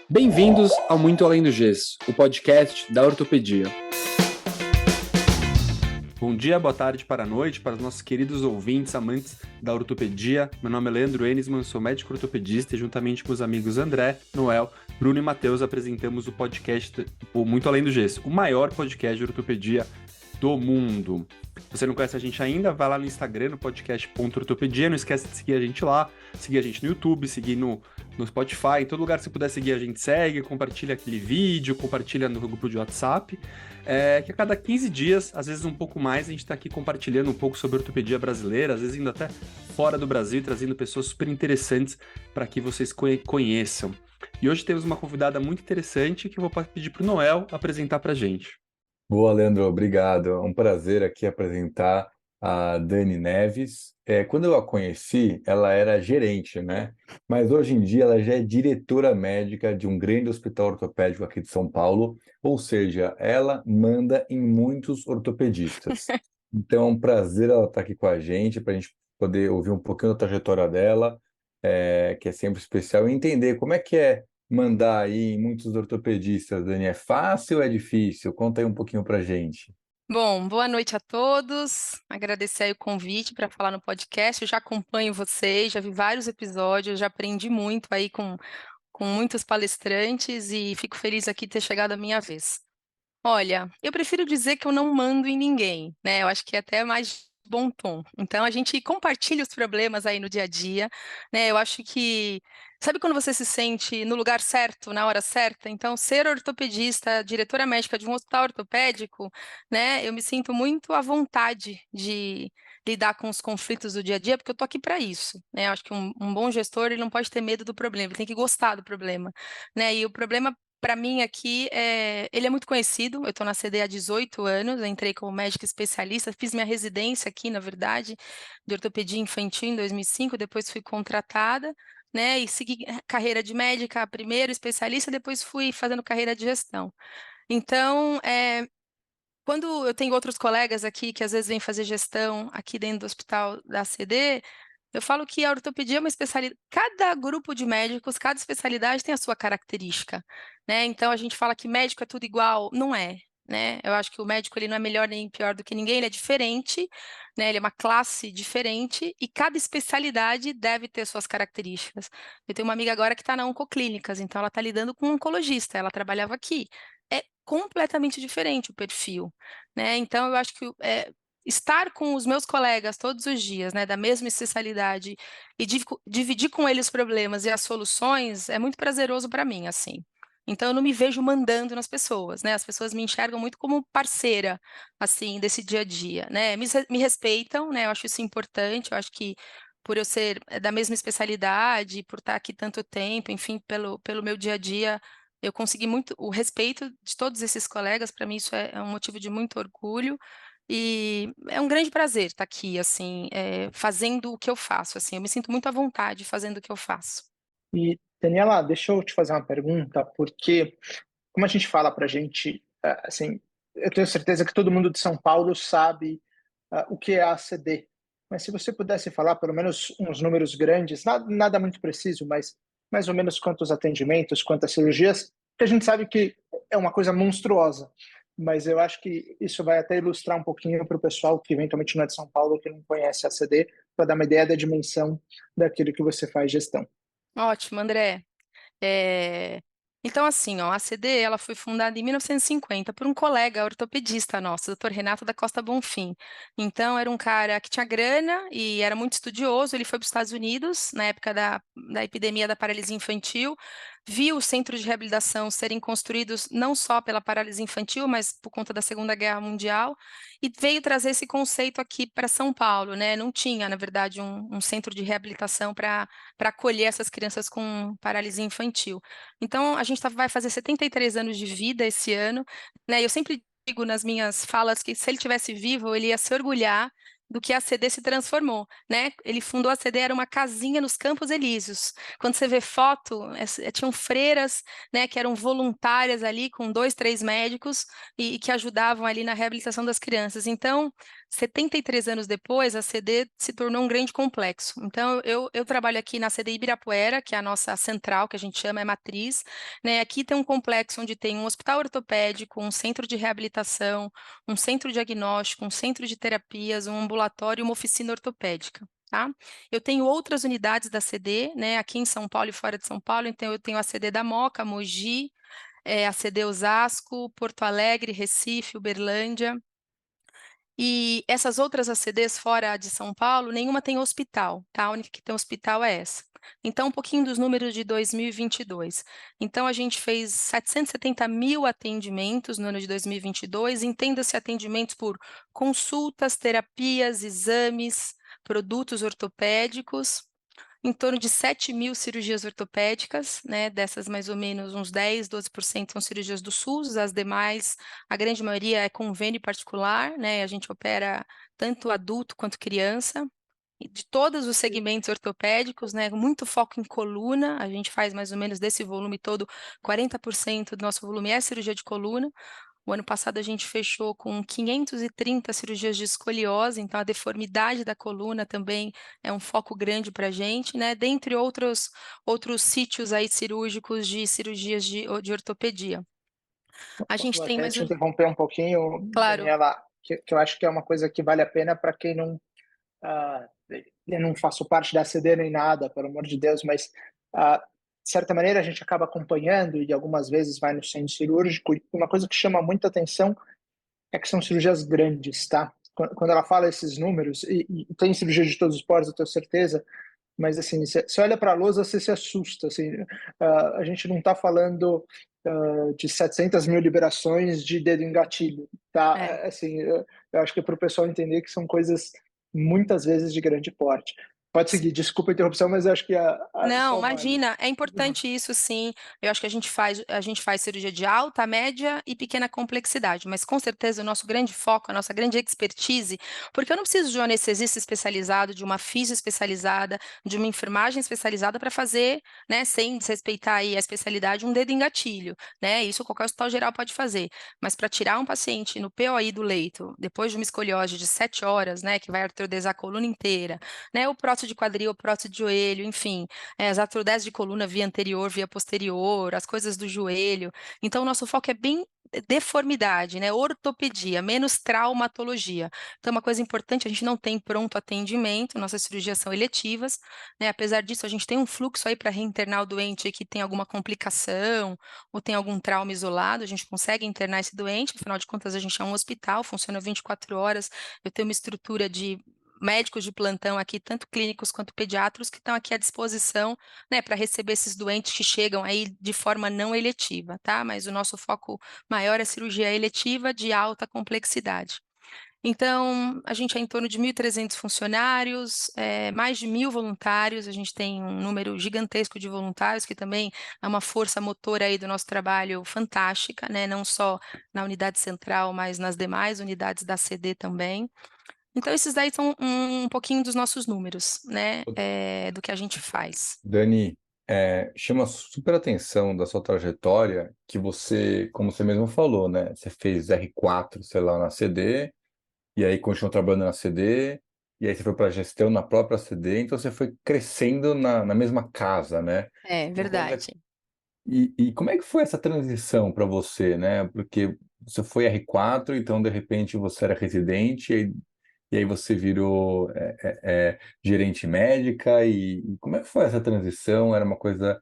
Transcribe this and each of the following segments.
Bem-vindos ao Muito Além do Gesso, o podcast da ortopedia. Bom dia, boa tarde, para a noite, para os nossos queridos ouvintes, amantes da ortopedia. Meu nome é Leandro Enisman, sou médico ortopedista e juntamente com os amigos André, Noel, Bruno e Matheus apresentamos o podcast o Muito Além do Gesso, o maior podcast de ortopedia do mundo. Se você não conhece a gente ainda, vai lá no Instagram, no podcast.ortopedia, não esquece de seguir a gente lá, seguir a gente no YouTube, seguir no Spotify, em todo lugar que você puder seguir a gente segue, compartilha aquele vídeo, compartilha no grupo de WhatsApp, que a cada 15 dias, às vezes um pouco mais, a gente está aqui compartilhando um pouco sobre ortopedia brasileira, às vezes indo até fora do Brasil, trazendo pessoas super interessantes para que vocês conheçam. E hoje temos uma convidada muito interessante que eu vou pedir para o Noel apresentar para a gente. Boa, Leandro, obrigado. É um prazer aqui apresentar a Dani Neves. Quando eu a conheci, ela era gerente, né? Mas hoje em dia ela já é diretora médica de um grande hospital ortopédico aqui de São Paulo, ou seja, ela manda em muitos ortopedistas. Então é um prazer ela estar aqui com a gente, para a gente poder ouvir um pouquinho da trajetória dela, que é sempre especial, e entender como é que é mandar aí em muitos ortopedistas, Dani, é fácil ou é difícil? Conta aí um pouquinho pra gente. Bom, boa noite a todos. Agradecer aí o convite para falar no podcast. Eu já acompanho vocês, já vi vários episódios, já aprendi muito aí com muitos palestrantes e fico feliz aqui de ter chegado a minha vez. Olha, eu prefiro dizer que eu não mando em ninguém, né? Eu acho que é até mais bom tom. Então a gente compartilha os problemas aí no dia a dia, né? Eu acho que sabe quando você se sente no lugar certo, na hora certa? Então, ser ortopedista, diretora médica de um hospital ortopédico, né? Eu me sinto muito à vontade de lidar com os conflitos do dia a dia, porque eu tô aqui para isso, né? Eu acho que um bom gestor, ele não pode ter medo do problema, ele tem que gostar do problema, né? E o problema para mim aqui, ele é muito conhecido, eu estou na CD há 18 anos, eu entrei como médica especialista, fiz minha residência aqui, na verdade, de ortopedia infantil em 2005, depois fui contratada, né, e segui carreira de médica, primeiro especialista, depois fui fazendo carreira de gestão. Então, quando eu tenho outros colegas aqui que às vezes vêm fazer gestão aqui dentro do hospital da CD, eu falo que a ortopedia é uma especialidade. Cada grupo de médicos, cada especialidade tem a sua característica, né? Então a gente fala que médico é tudo igual, não é, né? Eu acho que o médico ele não é melhor nem pior do que ninguém, ele é diferente, né? Ele é uma classe diferente e cada especialidade deve ter suas características. Eu tenho uma amiga agora que está na Oncoclínicas, então ela está lidando com um oncologista, ela trabalhava aqui. É completamente diferente o perfil, né? Então eu acho que estar com os meus colegas todos os dias, né, da mesma especialidade e dividir com eles os problemas e as soluções é muito prazeroso para mim, assim. Então eu não me vejo mandando nas pessoas, né? As pessoas me enxergam muito como parceira, assim, desse dia a dia, né? Me respeitam, né? Eu acho isso importante. Eu acho que por eu ser da mesma especialidade, por estar aqui tanto tempo, enfim, pelo meu dia a dia, eu consegui muito o respeito de todos esses colegas. Para mim isso é um motivo de muito orgulho. E é um grande prazer estar aqui, assim, fazendo o que eu faço, assim, eu me sinto muito à vontade fazendo o que eu faço. E, Daniela, deixa eu te fazer uma pergunta, porque, como a gente fala para a gente, assim, eu tenho certeza que todo mundo de São Paulo sabe o que é a ACD, mas se você pudesse falar pelo menos uns números grandes, nada muito preciso, mas mais ou menos quantos atendimentos, quantas cirurgias, que a gente sabe que é uma coisa monstruosa, mas eu acho que isso vai até ilustrar um pouquinho para o pessoal que eventualmente não é de São Paulo, que não conhece a ACD, para dar uma ideia da dimensão daquilo que você faz gestão. Ótimo, André. É, Então, assim, ó, a CD ela foi fundada em 1950 por um colega ortopedista nosso, Dr. Renato da Costa Bonfim. Então, era um cara que tinha grana e era muito estudioso. Ele foi para os Estados Unidos na época da epidemia da paralisia infantil, viu os centros de reabilitação serem construídos não só pela paralisia infantil, mas por conta da Segunda Guerra Mundial, e veio trazer esse conceito aqui para São Paulo, né? Não tinha, na verdade, um centro de reabilitação para acolher essas crianças com paralisia infantil. Então, a gente vai fazer 73 anos de vida esse ano, né? Eu sempre digo nas minhas falas que se ele tivesse vivo, ele ia se orgulhar do que a CD se transformou, né? Ele fundou a CD, era uma casinha nos Campos Elíseos. Quando você vê foto, tinham freiras, né, que eram voluntárias ali, com 2, 3 médicos, e que ajudavam ali na reabilitação das crianças. Então, 73 anos depois, a CD se tornou um grande complexo. Então, eu trabalho aqui na CD Ibirapuera, que é a nossa central, que a gente chama, é matriz, né? Aqui tem um complexo onde tem um hospital ortopédico, um centro de reabilitação, um centro diagnóstico, um centro de terapias, um ambulatório e uma oficina ortopédica. Tá? Eu tenho outras unidades da CD, né, aqui em São Paulo e fora de São Paulo, então eu tenho a CD da Moca, Mogi, a CD Osasco, Porto Alegre, Recife, Uberlândia. E essas outras ACDs fora de São Paulo, nenhuma tem hospital, tá? A única que tem hospital é essa. Então, um pouquinho dos números de 2022. Então, a gente fez 770 mil atendimentos no ano de 2022, entenda-se atendimentos por consultas, terapias, exames, produtos ortopédicos, em torno de 7 mil cirurgias ortopédicas, né? Dessas, mais ou menos, uns 10, 12% são cirurgias do SUS, as demais, a grande maioria é convênio particular, né? A gente opera tanto adulto quanto criança, e de todos os segmentos ortopédicos, né? Muito foco em coluna, a gente faz mais ou menos desse volume todo, 40% do nosso volume é cirurgia de coluna. O ano passado a gente fechou com 530 cirurgias de escoliose, então a deformidade da coluna também é um foco grande para a gente, né? Dentre outros sítios aí cirúrgicos de cirurgias de ortopedia. A gente Vou tem até mais te um... interromper um pouquinho, Claro. Daniela, que eu acho que é uma coisa que vale a pena para quem não. Eu não faço parte da CD nem nada, pelo amor de Deus, mas de certa maneira a gente acaba acompanhando e algumas vezes vai no centro cirúrgico. E uma coisa que chama muita atenção é que são cirurgias grandes, tá? Quando ela fala esses números, e tem cirurgia de todos os poros, eu tenho certeza, mas assim, você olha para a lousa, você se assusta. Assim, a gente não está falando de 700 mil liberações de dedo em gatilho, tá? É. Assim, eu acho que é para o pessoal entender que são coisas muitas vezes de grande porte. Pode seguir, desculpa a interrupção, mas eu acho que Não, só vale. imagina, é importante isso sim. Eu acho que a gente faz cirurgia de alta, média e pequena complexidade, mas com certeza o nosso grande foco, a nossa grande expertise, porque eu não preciso de um anestesista especializado, de uma fisio especializada, de uma enfermagem especializada para fazer, né, sem desrespeitar aí a especialidade, um dedo em gatilho, né? Isso qualquer hospital geral pode fazer, mas para tirar um paciente no POI do leito, depois de uma escoliose de 7 horas, né, que vai artrodejar a coluna inteira, né, o prótese de quadril, o prótese de joelho, enfim, as artrodeses de coluna via anterior, via posterior, as coisas do joelho. Então, o nosso foco é bem deformidade, né? Ortopedia, menos traumatologia. Então, uma coisa importante, a gente não tem pronto atendimento, nossas cirurgias são eletivas, né? Apesar disso, a gente tem um fluxo aí para reinternar o doente que tem alguma complicação ou tem algum trauma isolado, a gente consegue internar esse doente, afinal de contas, a gente é um hospital, funciona 24 horas, eu tenho uma estrutura de médicos de plantão aqui, tanto clínicos quanto pediatras, que estão aqui à disposição, né, para receber esses doentes que chegam aí de forma não eletiva, tá? Mas o nosso foco maior é cirurgia eletiva de alta complexidade. Então, a gente é em torno de 1.300 funcionários, mais de 1.000 voluntários, a gente tem um número gigantesco de voluntários, que também é uma força motora aí do nosso trabalho fantástica, né? Não só na unidade central, mas nas demais unidades da CD também. Então, esses daí são um pouquinho dos nossos números, né? Do que a gente faz. Dani, chama super atenção da sua trajetória que você, como você mesmo falou, né? Você fez R4, sei lá, na CD, e aí continuou trabalhando na CD, e aí você foi para gestão na própria CD, então você foi crescendo na mesma casa, né? É Uma coisa. verdade. E como é que foi essa transição para você, né? Porque você foi R4, então de repente você era residente, e aí você virou gerente médica, e como é que foi essa transição? Era uma coisa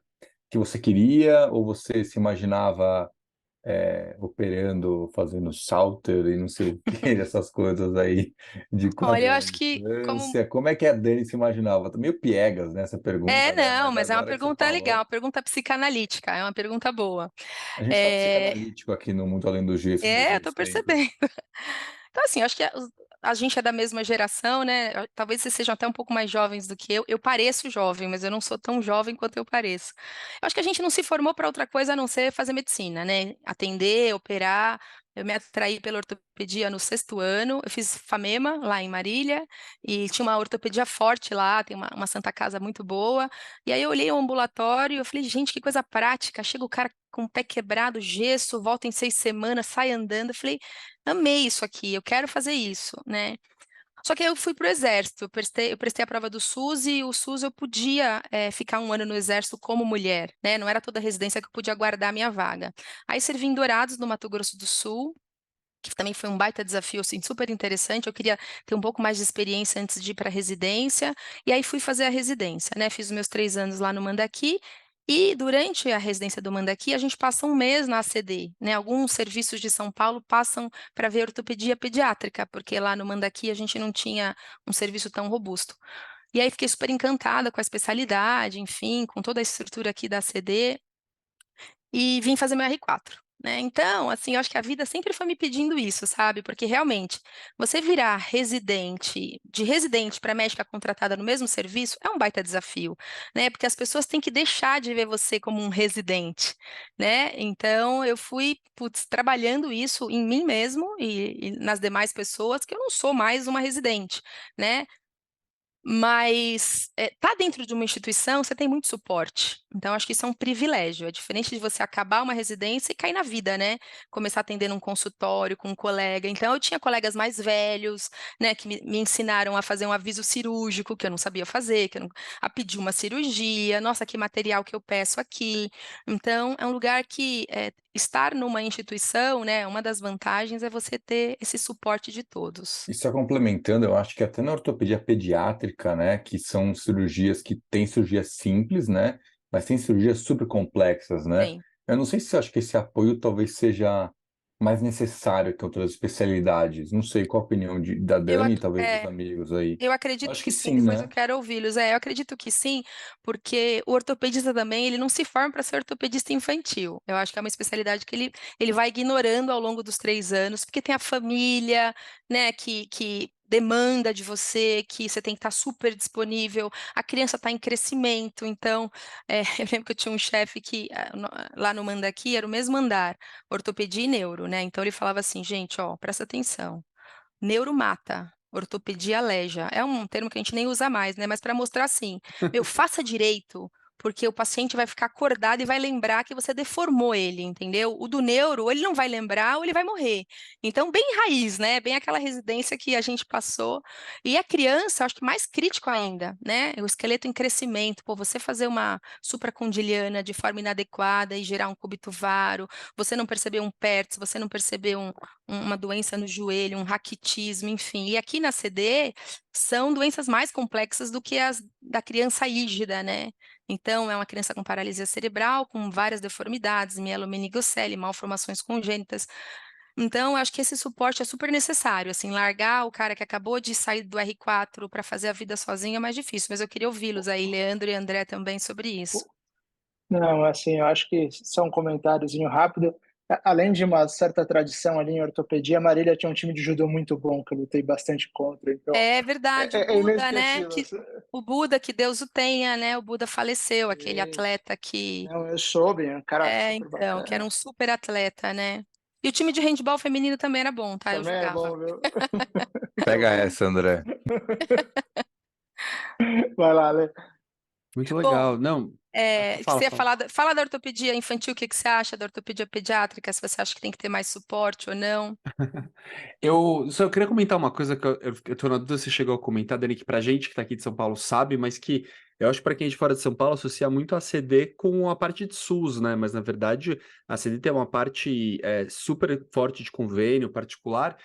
que você queria, ou você se imaginava operando, fazendo salter e não sei o que, essas coisas aí de Olha, eu quadril à acho que como distância? Como é que a Dani se imaginava? Tô meio piegas nessa pergunta, né? não, Mas mas é uma agora que você pergunta legal, falou. uma pergunta psicanalítica, é uma pergunta boa. A gente está É, psicanalítico aqui no Mundo Além do Gesso desde eu tô esse tempo. percebendo. Então, assim, eu acho que a gente é da mesma geração, né? Talvez vocês sejam até um pouco mais jovens do que eu. Eu pareço jovem, mas eu não sou tão jovem quanto eu pareço. Eu acho que a gente não se formou para outra coisa a não ser fazer medicina, né? Atender, operar. Eu me atraí pela ortopedia no 6º ano. Eu fiz FAMEMA lá em Marília e tinha uma ortopedia forte lá, tem uma Santa Casa muito boa. E aí eu olhei o ambulatório e eu falei, gente, que coisa prática. Chega o cara com o pé quebrado, gesso, volta em 6 semanas, sai andando. Eu falei, amei isso aqui, eu quero fazer isso, né? Só que aí eu fui pro exército, eu prestei a prova do SUS e o SUS eu podia ficar 1 ano no exército como mulher, né? Não era toda residência que eu podia guardar a minha vaga. Aí servi em Dourados, no Mato Grosso do Sul, que também foi um baita desafio, assim, super interessante. Eu queria ter um pouco mais de experiência antes de ir para a residência, e aí fui fazer a residência, né? Fiz os meus 3 anos lá no Mandaki, e durante a residência do Mandaki, a gente passa um mês na ACD, né? Alguns serviços de São Paulo passam para ver ortopedia pediátrica, porque lá no Mandaki a gente não tinha um serviço tão robusto. E aí fiquei super encantada com a especialidade, enfim, com toda a estrutura aqui da ACD, e vim fazer meu R4, né? Então, assim, eu acho que a vida sempre foi me pedindo isso, sabe? Porque realmente, você virar residente, de residente para médica contratada no mesmo serviço, é um baita desafio, né? Porque as pessoas têm que deixar de ver você como um residente, né? Então, eu fui, putz, trabalhando isso em mim mesmo e nas demais pessoas, que eu não sou mais uma residente, né? Mas tá dentro de uma instituição, você tem muito suporte. Então, acho que isso é um privilégio. É diferente de você acabar uma residência e cair na vida, né? Começar atendendo um consultório com um colega. Então, eu tinha colegas mais velhos, né, que me ensinaram a fazer um aviso cirúrgico, que eu não sabia fazer, a pedir uma cirurgia. Nossa, que material que eu peço aqui. Então, é um lugar que estar numa instituição, né, uma das vantagens é você ter esse suporte de todos. E só complementando, eu acho que até na ortopedia pediátrica, né, que são cirurgias que tem cirurgias simples, né, mas tem cirurgias super complexas, né? Sim. Eu não sei se você acha que esse apoio talvez seja mais necessário que outras especialidades. Não sei qual a opinião da Eu, Dani e talvez dos amigos aí. Eu acredito Acho que que sim, sim, depois eu né? quero ouvi-los. Eu acredito que sim, porque o ortopedista também, ele não se forma para ser ortopedista infantil. Eu acho que é uma especialidade que ele vai ignorando ao longo dos 3 anos, porque tem a família, né, que demanda de você, que você tem que estar super disponível, a criança está em crescimento, então, eu lembro que eu tinha um chefe que, lá no Mandaki, era o mesmo andar, ortopedia e neuro, né, então ele falava assim, gente, ó, presta atenção, neuromata, ortopedia aleja. É um termo que a gente nem usa mais, né? Mas para mostrar assim, meu, faça direito, porque o paciente vai ficar acordado e vai lembrar que você deformou ele, entendeu? O do neuro, ou ele não vai lembrar ou ele vai morrer. Então, bem raiz, né? Bem aquela residência que a gente passou. E a criança, acho que mais crítico ainda, né? O esqueleto em crescimento. Pô, você fazer uma supracondiliana de forma inadequada e gerar um cúbito varo, você não percebeu um PERTS, você não percebeu uma doença no joelho, um raquitismo, enfim. E aqui na CD são doenças mais complexas do que as da criança hígida, né? Então, é uma criança com paralisia cerebral, com várias deformidades, mielomeningocele, malformações congênitas. Então, eu acho que esse suporte é super necessário, assim, largar o cara que acabou de sair do R4 para fazer a vida sozinho é mais difícil, mas eu queria ouvi-los aí, Leandro e André, também sobre isso. Não, assim, eu acho que só um comentáriozinho rápido. Além de uma certa tradição ali em ortopedia, a Marília tinha um time de judô muito bom, que eu lutei bastante contra, então É verdade, o é Buda, né? inesquecível. O Buda, que Deus o tenha, né? O Buda faleceu, aquele Isso. atleta que. Não, eu soube, é um cara super Então, que era bacana. um super atleta, né? E o time de handball feminino também era bom, tá? Eu Também é jogava. bom, viu? Pega essa, André. Vai lá, Lê. Muito Bom, legal. Não, você fala, ia fala. fala da ortopedia infantil, o que que você acha da ortopedia pediátrica? Se você acha que tem que ter mais suporte ou não? Eu só queria comentar uma coisa que eu tô na dúvida se você chegou a comentar, Dani, que pra gente que tá aqui de São Paulo sabe, mas que eu acho que pra quem é de fora de São Paulo associa muito a CD com a parte de SUS, né? Mas na verdade a CD tem uma parte super forte de convênio particular.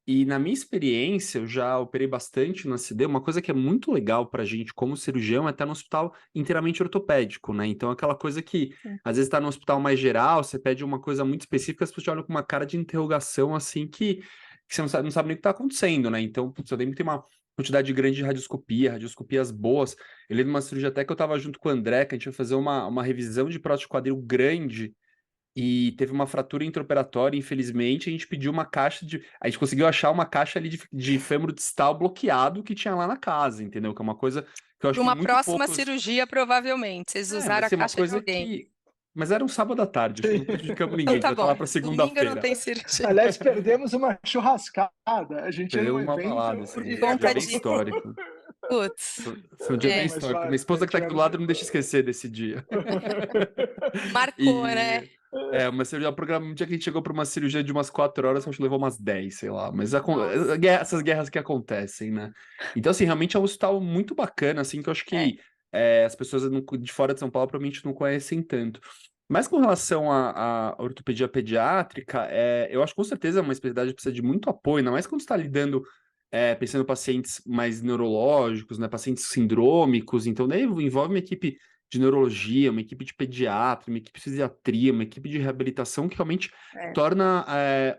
E na minha experiência, eu já operei bastante na CD. Uma coisa que é muito legal pra gente como cirurgião é estar no hospital inteiramente ortopédico, né? Então, aquela coisa que Sim. às vezes tá no hospital mais geral, você pede uma coisa muito específica, as pessoas te olham com uma cara de interrogação assim que você não sabe nem o que está acontecendo, né? Então, putz, eu lembro que tem uma quantidade grande de radioscopia, radioskopias boas. Eu lembro de uma cirurgia até que eu estava junto com o André, que a gente ia fazer uma revisão de próstata quadril grande e teve uma fratura intraoperatória, infelizmente, a gente pediu uma caixa de... A gente conseguiu achar uma caixa ali de fêmur distal bloqueado que tinha lá na casa, entendeu? Que é uma coisa que eu acho Para que uma muito próxima poucos... cirurgia, provavelmente. Vocês Vai usaram a ser uma caixa de coisa alguém. que... Mas era um sábado à tarde, acho que não prejudicamos ninguém, Então a gente tá vai falar bom. para Domingo não segunda-feira. tem cirurgia. Aliás, perdemos uma churrascada. A gente ia num Perdemos uma evento balada esse Por dia, dia conta bem de. histórico. Putz, Foi um dia bem é, Mas histórico. Minha vai, esposa que tá aqui do tivemos. lado não deixa esquecer desse dia. marcou, E, né? Uma cirurgia, um dia que a gente chegou para uma cirurgia de umas 4 horas, acho que levou umas 10, sei lá. Mas Nossa, essas guerras que acontecem, né? Então, assim, realmente é um hospital muito bacana, assim, que eu acho é. que as pessoas de fora de São Paulo provavelmente não conhecem tanto. Mas com relação à ortopedia pediátrica, eu acho que com certeza é uma especialidade que precisa de muito apoio, ainda mais quando está lidando, pensando em pacientes mais neurológicos, né? Pacientes sindrômicos, então daí envolve uma equipe de neurologia, uma equipe de pediatria, uma equipe de fisiatria, uma equipe de reabilitação que realmente É. torna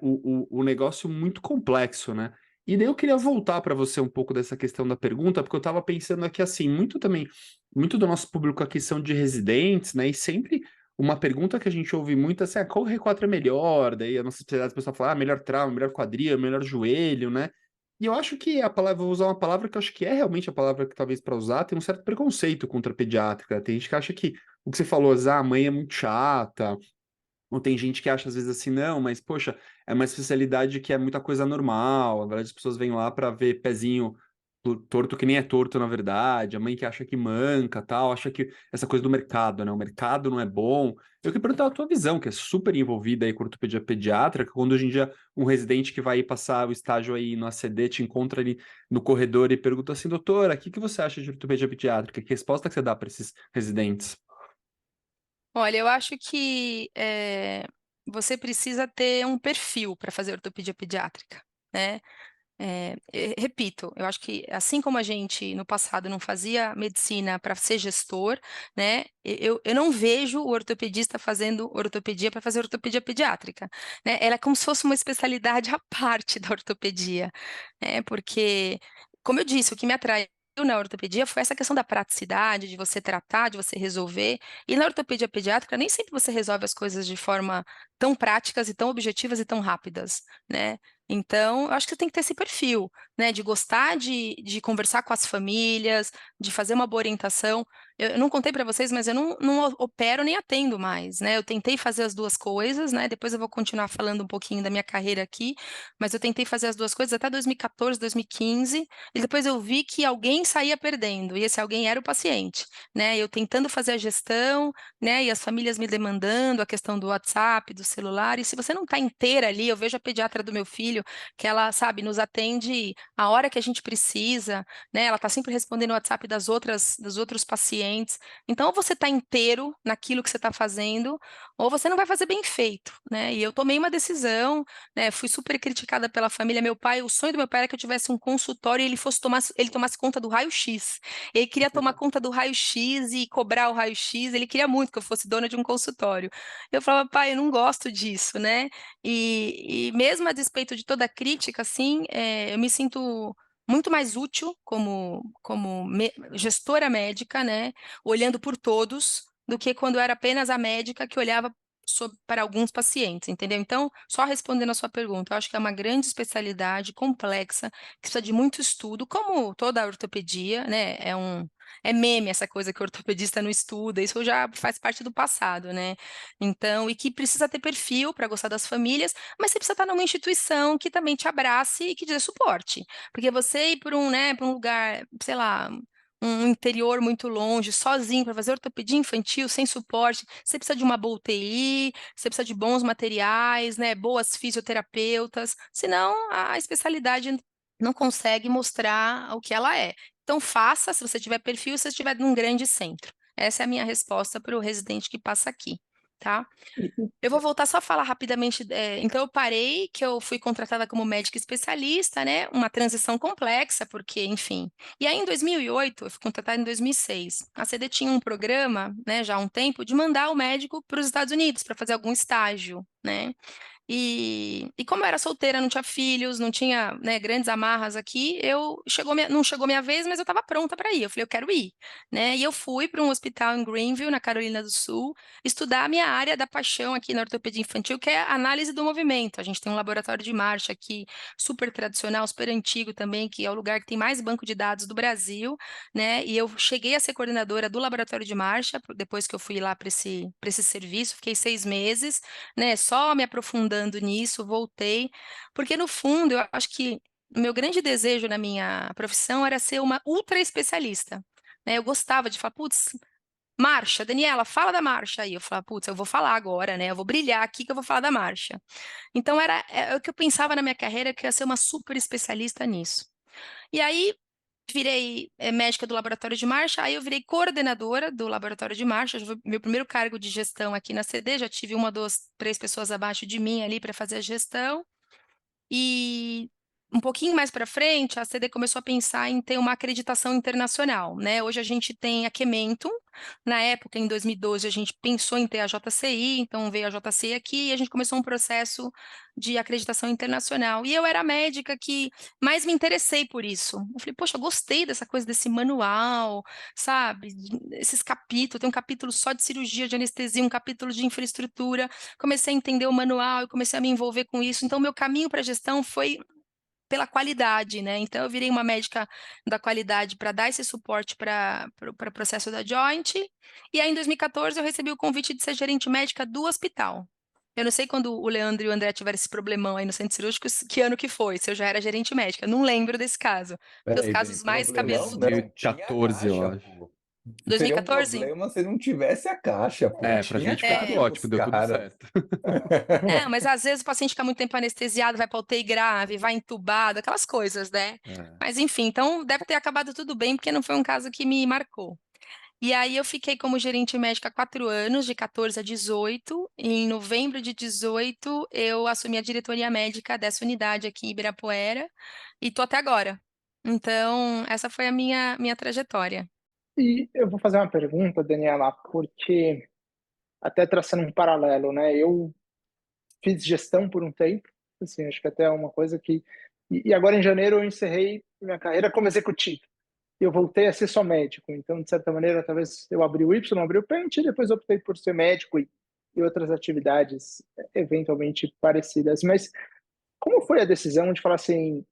o negócio muito complexo, né? E daí eu queria voltar para você um pouco dessa questão da pergunta, porque eu estava pensando aqui assim, muito do nosso público aqui são de residentes, né? E sempre uma pergunta que a gente ouve muito é assim, qual R4 é melhor? Daí a nossa especialidade, a pessoa fala, melhor trauma, melhor quadril, melhor joelho, né? E eu acho que a palavra, vou usar uma palavra que eu acho que é realmente a palavra que talvez para usar, tem um certo preconceito contra a pediátrica. Tem gente que acha que o que você falou, a mãe é muito chata, ou tem gente que acha às vezes assim, não, mas poxa, é uma especialidade que é muita coisa normal. Na verdade, as pessoas vêm lá para ver pezinho torto que nem é torto, na verdade. A mãe que acha que manca, tal, acha que essa coisa do mercado, né? O mercado não é bom. Eu queria perguntar a tua visão, que é super envolvida aí com ortopedia pediátrica, quando hoje em dia um residente que vai passar o estágio aí no ACD te encontra ali no corredor e pergunta assim, doutora, o que que você acha de ortopedia pediátrica? Que resposta que você dá para esses residentes? Olha, eu acho que você precisa ter um perfil para fazer ortopedia pediátrica, né? Repito, eu acho que assim como a gente no passado não fazia medicina para ser gestor, né? Eu não vejo o ortopedista fazendo ortopedia para fazer ortopedia pediátrica, né? Ela é como se fosse uma especialidade à parte da ortopedia, né? Porque, como eu disse, o que me atraiu na ortopedia foi essa questão da praticidade, de você tratar, de você resolver. E na ortopedia pediátrica, nem sempre você resolve as coisas de forma tão práticas e tão objetivas e tão rápidas, né? Então, eu acho que você tem que ter esse perfil, né? De gostar de conversar com as famílias, de fazer uma boa orientação. Eu não contei para vocês, mas eu não opero nem atendo mais, né? Eu tentei fazer as duas coisas, né? Depois eu vou continuar falando um pouquinho da minha carreira aqui, mas eu tentei fazer as duas coisas até 2014, 2015, e depois eu vi que alguém saía perdendo, e esse alguém era o paciente, né? Eu tentando fazer a gestão, né? E as famílias me demandando a questão do WhatsApp, do celular, e se você não está inteira ali, eu vejo a pediatra do meu filho, que ela, sabe, nos atende a hora que a gente precisa, né? Ela está sempre respondendo o WhatsApp dos outros pacientes. Então, ou você está inteiro naquilo que você está fazendo, ou você não vai fazer bem feito, né? E eu tomei uma decisão, né? Fui super criticada pela família. Meu pai, o sonho do meu pai era que eu tivesse um consultório e ele tomasse conta do raio-x. Ele queria tomar conta do raio-x e cobrar o raio-x. Ele queria muito que eu fosse dona de um consultório. Eu falava, pai, eu não gosto disso, né? E mesmo a despeito de toda a crítica, assim, eu me sinto muito mais útil como gestora médica, né? Olhando por todos, do que quando eu era apenas a médica que olhava para alguns pacientes, entendeu? Então, só respondendo a sua pergunta, eu acho que é uma grande especialidade complexa, que precisa de muito estudo, como toda a ortopedia, né? É meme essa coisa que o ortopedista não estuda, isso já faz parte do passado, né? Então, e que precisa ter perfil para gostar das famílias, mas você precisa estar numa instituição que também te abrace e que te dê suporte. Porque você ir para para um lugar, sei lá, um interior muito longe, sozinho, para fazer ortopedia infantil, sem suporte, você precisa de uma boa UTI, você precisa de bons materiais, né, boas fisioterapeutas, senão a especialidade não consegue mostrar o que ela é. Então, faça, se você tiver perfil, se você estiver num grande centro. Essa é a minha resposta para o residente que passa aqui, tá? Eu vou voltar só a falar rapidamente. Então, eu parei, que eu fui contratada como médica especialista, né? Uma transição complexa, porque, enfim. E aí, em 2008, eu fui contratada em 2006. A CD tinha um programa, né, já há um tempo, de mandar o médico para os Estados Unidos para fazer algum estágio, né? E como eu era solteira, não tinha filhos, não tinha, né, grandes amarras aqui, não chegou minha vez, mas eu estava pronta para ir. Eu falei, eu quero ir, né? E eu fui para um hospital em Greenville, na Carolina do Sul, estudar a minha área da paixão aqui na ortopedia infantil, que é a análise do movimento. A gente tem um laboratório de marcha aqui, super tradicional, super antigo também, que é o lugar que tem mais banco de dados do Brasil, né? E eu cheguei a ser coordenadora do laboratório de marcha, depois que eu fui lá para esse serviço, fiquei 6 meses, né? Só me aprofundando nisso, voltei, porque no fundo eu acho que o meu grande desejo na minha profissão era ser uma ultra especialista, né? Eu gostava de falar, putz, marcha, Daniela, fala da marcha aí. Eu falava, putz, eu vou falar agora, né? Eu vou brilhar aqui que eu vou falar da marcha. Então, o que eu pensava na minha carreira, que eu ia ser uma super especialista nisso. E aí, virei médica do laboratório de marcha, aí eu virei coordenadora do laboratório de marcha, meu primeiro cargo de gestão aqui na CD, já tive 1, 2, 3 pessoas abaixo de mim ali para fazer a gestão. E um pouquinho mais para frente, a CD começou a pensar em ter uma acreditação internacional, né? Hoje a gente tem a Kementum, na época, em 2012, a gente pensou em ter a JCI, então veio a JCI aqui e a gente começou um processo de acreditação internacional. E eu era a médica que mais me interessei por isso. Eu falei, poxa, eu gostei dessa coisa desse manual, sabe? Esses capítulos, tem um capítulo só de cirurgia, de anestesia, um capítulo de infraestrutura. Comecei a entender o manual e comecei a me envolver com isso. Então, meu caminho para a gestão foi pela qualidade, né? Então, eu virei uma médica da qualidade para dar esse suporte para o processo da Joint. E aí, em 2014, eu recebi o convite de ser gerente médica do hospital. Eu não sei quando o Leandro e o André tiveram esse problemão aí no centro cirúrgico, que ano que foi, se eu já era gerente médica. Não lembro desse caso. Porque os Peraí, Dani, casos mais problemão cabeçudos. não, tinha a 2014, eu caixa, acho. pô. Seria um 2014? problema se não tivesse a caixa, pô. Pra Tinha gente foi tudo caixa É, nos ótimo, deu tudo caras. certo. é, mas às vezes o paciente fica muito tempo anestesiado, vai para UTI grave, vai entubado, aquelas coisas, né? É. Mas enfim, então deve ter acabado tudo bem, porque não foi um caso que me marcou. E aí eu fiquei como gerente médica 4 anos, de 14 a 18. E em novembro de 18, eu assumi a diretoria médica dessa unidade aqui em Ibirapuera e tô até agora. Então, essa foi a minha trajetória. E eu vou fazer uma pergunta, Daniela, porque até traçando um paralelo, né? Eu fiz gestão por um tempo, assim, acho que até é uma coisa que... E agora em janeiro eu encerrei minha carreira como executivo. Eu voltei a ser só médico, então, de certa maneira, talvez eu abri o Y, abri o Pente, e depois optei por ser médico e outras atividades eventualmente parecidas. Mas como foi a decisão de falar assim,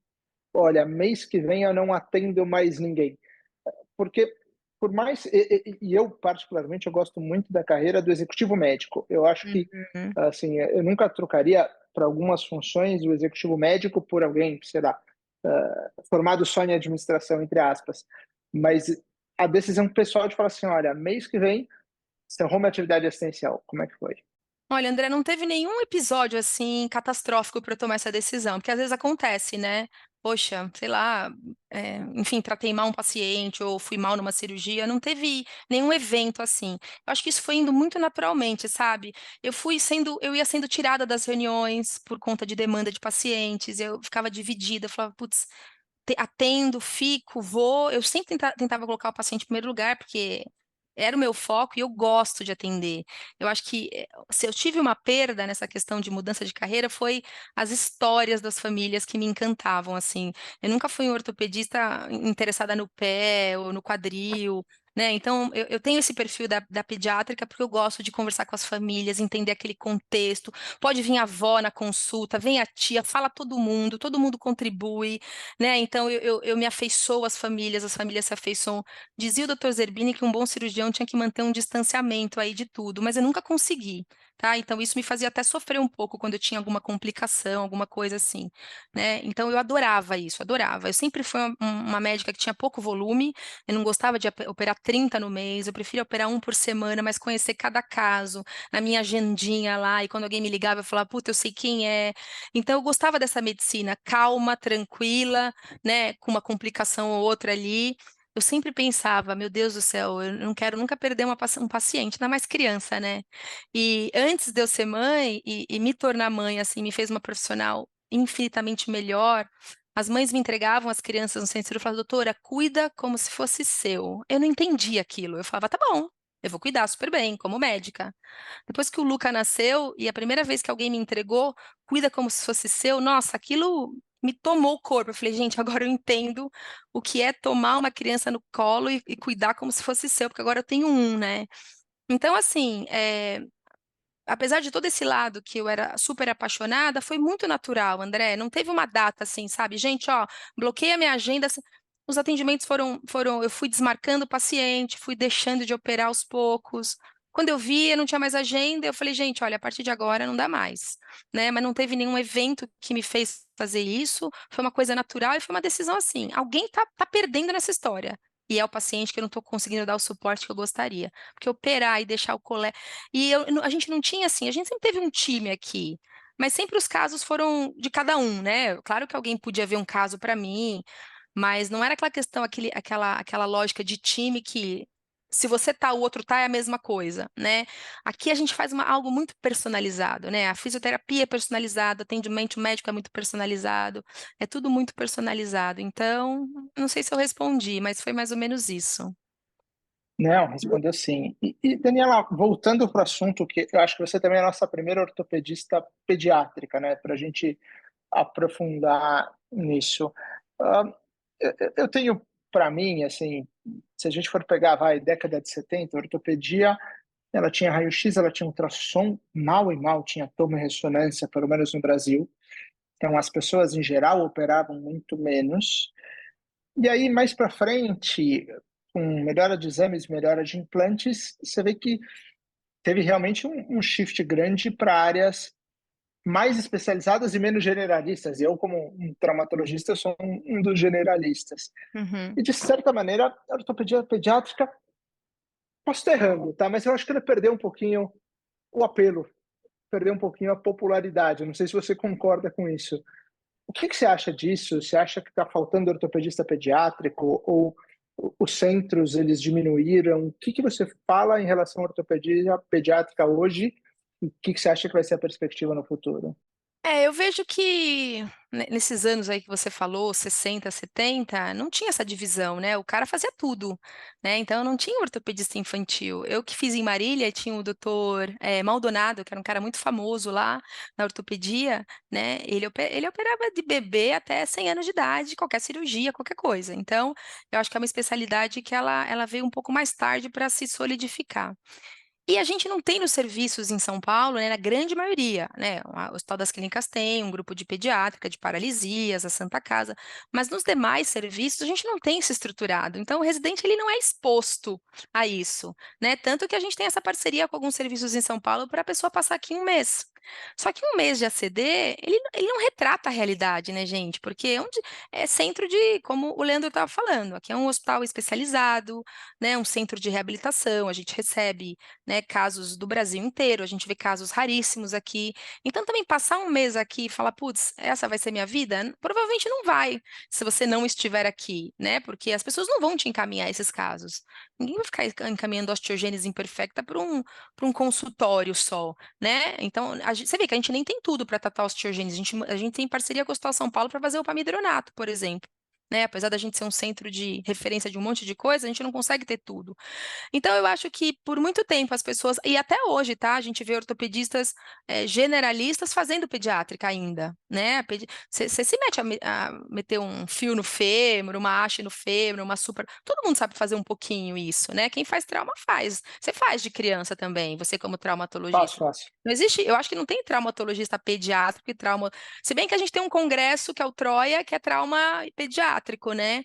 olha, mês que vem eu não atendo mais ninguém? Porque por mais e eu particularmente eu gosto muito da carreira do executivo médico. Eu acho que Uhum. assim, eu nunca trocaria para algumas funções o executivo médico por alguém, sei lá, formado só em administração, entre aspas. Mas a decisão pessoal de falar assim, olha, mês que vem encerrou minha atividade assistencial. Como é que foi? Olha, André, não teve nenhum episódio assim catastrófico para eu tomar essa decisão, porque às vezes acontece, né? Poxa, sei lá, enfim, tratei mal um paciente ou fui mal numa cirurgia, não teve nenhum evento assim. Eu acho que isso foi indo muito naturalmente, sabe? Eu ia sendo tirada das reuniões por conta de demanda de pacientes, eu ficava dividida, eu falava, putz, atendo, fico, vou. Eu sempre tentava colocar o paciente em primeiro lugar, porque era o meu foco e eu gosto de atender. Eu acho que se eu tive uma perda nessa questão de mudança de carreira, foi as histórias das famílias que me encantavam, assim. Eu nunca fui um ortopedista interessada no pé ou no quadril, né? Então, eu tenho esse perfil da pediátrica porque eu gosto de conversar com as famílias, entender aquele contexto. Pode vir a avó na consulta, vem a tia, fala todo mundo contribui, né? Então, eu me afeiçoo às famílias, as famílias se afeiçoam. Dizia o Dr. Zerbini que um bom cirurgião tinha que manter um distanciamento aí de tudo, mas eu nunca consegui, tá? Então, isso me fazia até sofrer um pouco quando eu tinha alguma complicação, alguma coisa assim, né? Então, eu adorava isso, adorava. Eu sempre fui uma médica que tinha pouco volume, eu não gostava de operar 30 no mês, eu preferia operar um por semana, mas conhecer cada caso, na minha agendinha lá, e quando alguém me ligava, eu falava, puta, eu sei quem é. Então, eu gostava dessa medicina calma, tranquila, né, com uma complicação ou outra ali. Eu sempre pensava, meu Deus do céu, eu não quero nunca perder um paciente, ainda mais criança, né? E antes de eu ser mãe e me tornar mãe, assim, me fez uma profissional infinitamente melhor. As mães me entregavam as crianças no centro e falavam, doutora, cuida como se fosse seu. Eu não entendia aquilo. Eu falava, tá bom, eu vou cuidar super bem, como médica. Depois que o Luca nasceu e a primeira vez que alguém me entregou, cuida como se fosse seu, nossa, aquilo me tomou o corpo. Eu falei, gente, agora eu entendo o que é tomar uma criança no colo e cuidar como se fosse seu, porque agora eu tenho um, né? Então, assim, apesar de todo esse lado que eu era super apaixonada, foi muito natural, André. Não teve uma data assim, sabe? Gente, ó, bloqueei a minha agenda. Os atendimentos eu fui desmarcando o paciente, fui deixando de operar aos poucos. Quando eu vi, eu não tinha mais agenda, eu falei, gente, olha, a partir de agora não dá mais, né? Mas não teve nenhum evento que me fez fazer isso, foi uma coisa natural e foi uma decisão assim. Alguém tá perdendo nessa história. e é o paciente que eu não estou conseguindo dar o suporte que eu gostaria. Porque operar e deixar o colega. E a gente não tinha assim, a gente sempre teve um time aqui, mas sempre os casos foram de cada um, né? Claro que alguém podia ver um caso para mim, mas não era aquela questão, aquela lógica de time que se você tá, o outro tá, é a mesma coisa, né? Aqui a gente faz algo muito personalizado, né? A fisioterapia é personalizada, o atendimento médico é muito personalizado, é tudo muito personalizado. Então, não sei se eu respondi, mas foi mais ou menos isso. Não, respondeu sim. Daniela, voltando para o assunto, que eu acho que você também é a nossa primeira ortopedista pediátrica, né? Para a gente aprofundar nisso. Ah, eu tenho para mim, assim, se a gente for pegar, vai, década de 70, a ortopedia, ela tinha raio-x, ela tinha ultrassom, mal e mal tinha toma e ressonância, pelo menos no Brasil. Então, as pessoas, em geral, operavam muito menos. E aí, mais para frente, com melhora de exames, melhora de implantes, você vê que teve realmente um shift grande para áreas mais especializadas e menos generalistas. E eu, como um traumatologista, sou um dos generalistas. Uhum. E, de certa maneira, a ortopedia pediátrica, posso estar errando, tá? Mas eu acho que ela perdeu um pouquinho o apelo, perdeu um pouquinho a popularidade. Eu não sei se você concorda com isso. O que você acha disso? Você acha que está faltando ortopedista pediátrico ou os centros eles diminuíram? O que você fala em relação à ortopedia pediátrica hoje? E o que você acha que vai ser a perspectiva no futuro? Eu vejo que nesses anos aí que você falou, 60, 70, não tinha essa divisão, né? O cara fazia tudo, né? Então não tinha ortopedista infantil. Eu que fiz em Marília, tinha o doutor Maldonado, que era um cara muito famoso lá na ortopedia, né? Ele operava de bebê até 100 anos de idade, qualquer cirurgia, qualquer coisa. Então, eu acho que é uma especialidade que ela veio um pouco mais tarde para se solidificar. E a gente não tem nos serviços em São Paulo, né, na grande maioria, né? O Hospital das Clínicas tem um grupo de pediátrica, de paralisias, a Santa Casa, mas nos demais serviços a gente não tem isso estruturado. Então o residente ele não é exposto a isso, né? Tanto que a gente tem essa parceria com alguns serviços em São Paulo para a pessoa passar aqui um mês. Só que um mês de ACD, ele não retrata a realidade, né, gente? Porque é centro de, como o Leandro estava falando, aqui é um hospital especializado, né, um centro de reabilitação, a gente recebe, né, casos do Brasil inteiro, a gente vê casos raríssimos aqui. Então, também passar um mês aqui e falar, putz, essa vai ser minha vida? Provavelmente não vai, se você não estiver aqui, né? Porque as pessoas não vão te encaminhar esses casos. Ninguém vai ficar encaminhando osteogênese imperfecta para um consultório só, né? Então, você vê que a gente nem tem tudo para tratar osteogênese. A gente tem parceria com o Hospital São Paulo para fazer o pamidronato, por exemplo. Né? Apesar da gente ser um centro de referência de um monte de coisa, a gente não consegue ter tudo. Então, eu acho que por muito tempo as pessoas, e até hoje, tá? A gente vê ortopedistas generalistas fazendo pediátrica ainda, né? Você se mete a meter um fio no fêmur, uma haste no fêmur, uma super. Todo mundo sabe fazer um pouquinho isso, né? Quem faz trauma faz. Você faz de criança também, você como Fácil, traumatologista. fácil. Não existe, eu acho que não tem traumatologista pediátrico e trauma. Se bem que a gente tem um congresso que é o Troia, que é trauma pediátrico, né?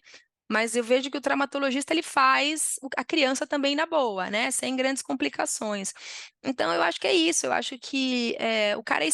Mas eu vejo que o traumatologista ele faz a criança também na boa, né? Sem grandes complicações. Então, eu acho que é isso. Eu acho que o cara é